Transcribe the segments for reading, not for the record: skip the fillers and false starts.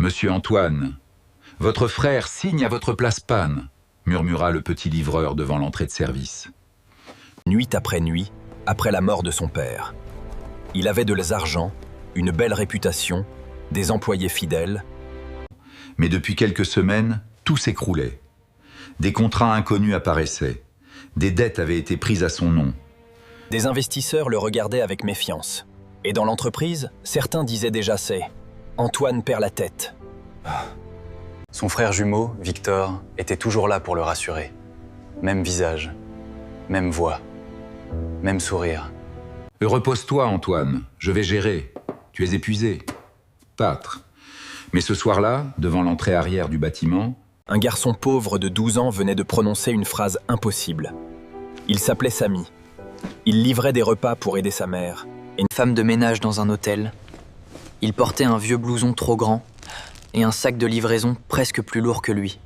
Monsieur Antoine, votre frère signe à votre place panne, murmura le petit livreur devant l'entrée de service. Nuit après nuit, après la mort de son père. Il avait de l'argent, une belle réputation, des employés fidèles. Mais depuis quelques semaines, tout s'écroulait. Des contrats inconnus apparaissaient. Des dettes avaient été prises à son nom. Des investisseurs le regardaient avec méfiance. Et dans l'entreprise, certains disaient déjà c'est « Antoine perd la tête ». Son frère jumeau, Victor, était toujours là pour le rassurer. Même visage, même voix, même sourire. Repose-toi, Antoine, je vais gérer. Tu es épuisé. Pâtre. Mais ce soir-là, devant l'entrée arrière du bâtiment, un garçon pauvre de 12 ans venait de prononcer une phrase impossible. Il s'appelait Samy. Il livrait des repas pour aider sa mère. Une femme de ménage dans un hôtel. Il portait un vieux blouson trop grand et un sac de livraison presque plus lourd que lui.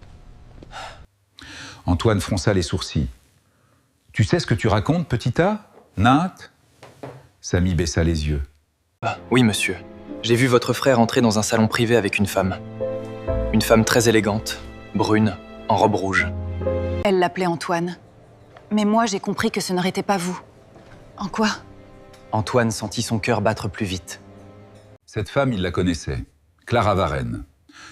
Antoine fronça les sourcils. « Tu sais ce que tu racontes, petit A, Nainte ?» Samy baissa les yeux. Oui, monsieur. J'ai vu votre frère entrer dans un salon privé avec une femme. Une femme très élégante, brune, en robe rouge. Elle l'appelait Antoine. Mais moi, j'ai compris que ce n'aurait pas vous. En quoi? Antoine sentit son cœur battre plus vite. Cette femme, il la connaissait. Clara Varenne.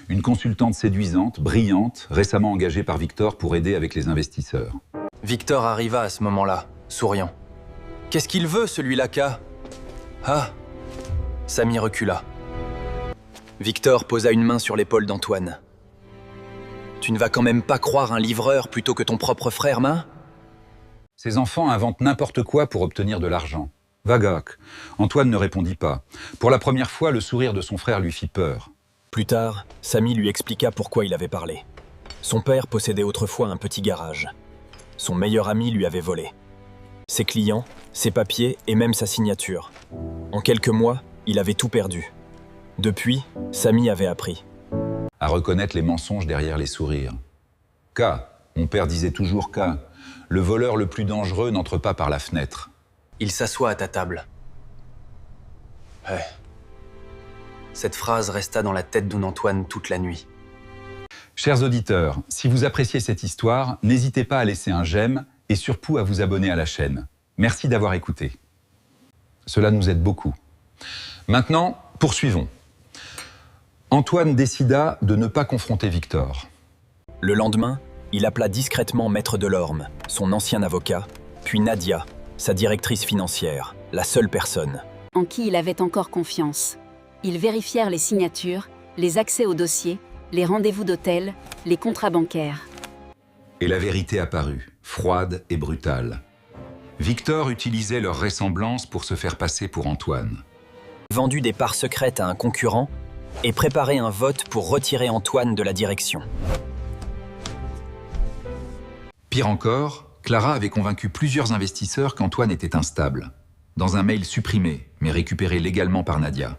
Une consultante séduisante, brillante, récemment engagée par Victor pour aider avec les investisseurs. Victor arriva à ce moment-là, souriant. « Qu'est-ce qu'il veut, celui-là, K ?» Ah ! Samy recula. Victor posa une main sur l'épaule d'Antoine. « Tu ne vas quand même pas croire un livreur plutôt que ton propre frère, main ?» Ces enfants inventent n'importe quoi pour obtenir de l'argent. Vagak. Antoine ne répondit pas. Pour la première fois, le sourire de son frère lui fit peur. Plus tard, Samy lui expliqua pourquoi il avait parlé. Son père possédait autrefois un petit garage. Son meilleur ami lui avait volé. Ses clients, ses papiers et même sa signature. En quelques mois, il avait tout perdu. Depuis, Samy avait appris. À reconnaître les mensonges derrière les sourires. K, mon père disait toujours K, le voleur le plus dangereux n'entre pas par la fenêtre. Il s'assoit à ta table. Ouais. Cette phrase resta dans la tête d'Antoine toute la nuit. Chers auditeurs, si vous appréciez cette histoire, n'hésitez pas à laisser un j'aime et surtout à vous abonner à la chaîne. Merci d'avoir écouté. Cela nous aide beaucoup. Maintenant, poursuivons. Antoine décida de ne pas confronter Victor. Le lendemain, il appela discrètement Maître Delorme, son ancien avocat, puis Nadia, sa directrice financière, la seule personne en qui il avait encore confiance. Ils vérifièrent les signatures, les accès aux dossiers, les rendez-vous d'hôtel, les contrats bancaires. Et la vérité apparut, froide et brutale. Victor utilisait leur ressemblance pour se faire passer pour Antoine. Vendu des parts secrètes à un concurrent et préparé un vote pour retirer Antoine de la direction. Pire encore, Clara avait convaincu plusieurs investisseurs qu'Antoine était instable. Dans un mail supprimé, mais récupéré légalement par Nadia.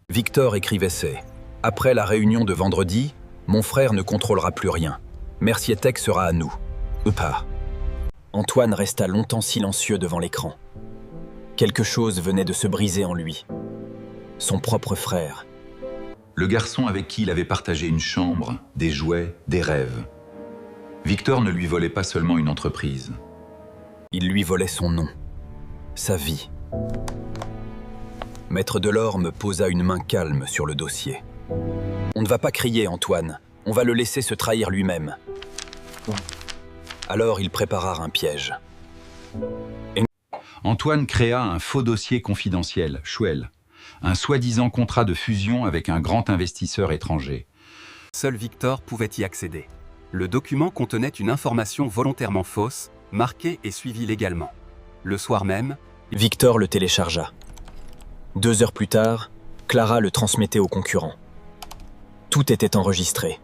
Victor écrivait « Après la réunion de vendredi, mon frère ne contrôlera plus rien. Mercier-Tech sera à nous. Pas. » Antoine resta longtemps silencieux devant l'écran. Quelque chose venait de se briser en lui. Son propre frère. Le garçon avec qui il avait partagé une chambre, des jouets, des rêves. Victor ne lui volait pas seulement une entreprise. Il lui volait son nom, sa vie. Maître Delorme posa une main calme sur le dossier. « On ne va pas crier, Antoine. On va le laisser se trahir lui-même. » Alors il prépara un piège. Antoine créa un faux dossier confidentiel, Chouel, un soi-disant contrat de fusion avec un grand investisseur étranger. Seul Victor pouvait y accéder. Le document contenait une information volontairement fausse, marquée et suivie légalement. Le soir même, Victor le téléchargea. 2 heures plus tard, Clara le transmettait au concurrent. Tout était enregistré.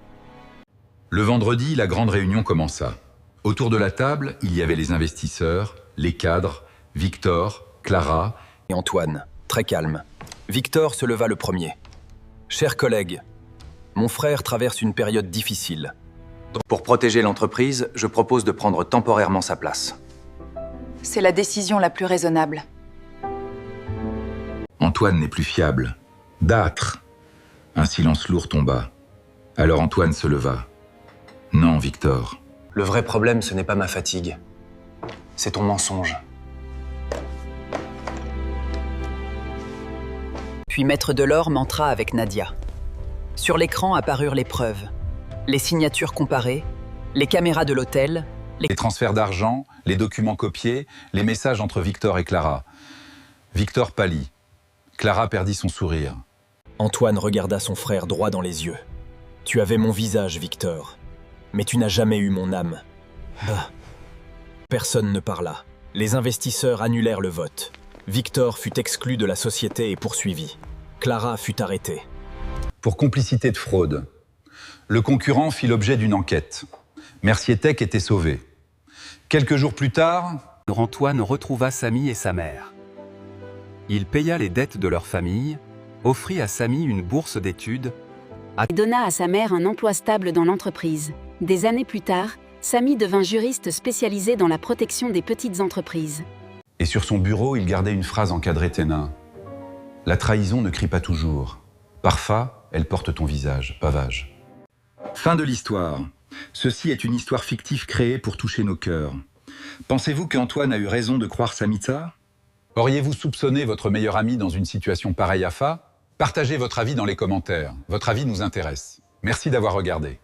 Le vendredi, la grande réunion commença. Autour de la table, il y avait les investisseurs, les cadres, Victor, Clara et Antoine, très calme. Victor se leva le premier. « Chers collègues, mon frère traverse une période difficile. Pour protéger l'entreprise, je propose de prendre temporairement sa place. » C'est la décision la plus raisonnable. Antoine n'est plus fiable. D'âtre. Un silence lourd tomba. Alors Antoine se leva. Non, Victor. Le vrai problème, ce n'est pas ma fatigue. C'est ton mensonge. Puis Maître Delorme entra avec Nadia. Sur l'écran apparurent les preuves. Les signatures comparées, les caméras de l'hôtel, Les transferts d'argent, les documents copiés, les messages entre Victor et Clara. Victor pâlit. Clara perdit son sourire. Antoine regarda son frère droit dans les yeux. Tu avais mon visage, Victor, mais tu n'as jamais eu mon âme. Bah. Personne ne parla. Les investisseurs annulèrent le vote. Victor fut exclu de la société et poursuivi. Clara fut arrêtée. Pour complicité de fraude. Le concurrent fit l'objet d'une enquête. Mercier Tech était sauvé. Quelques jours plus tard, Antoine retrouva Samy et sa mère. Il paya les dettes de leur famille, offrit à Samy une bourse d'études, et donna à sa mère un emploi stable dans l'entreprise. Des années plus tard, Samy devint juriste spécialisé dans la protection des petites entreprises. et sur son bureau, il gardait une phrase encadrée Ténin. La trahison ne crie pas toujours. Parfois, elle porte ton visage, pavage. Fin de l'histoire. Ceci est une histoire fictive créée pour toucher nos cœurs. Pensez-vous qu'Antoine a eu raison de croire Samita? Auriez-vous soupçonné votre meilleur ami dans une situation pareille à Fa? Partagez votre avis dans les commentaires. Votre avis nous intéresse. Merci d'avoir regardé.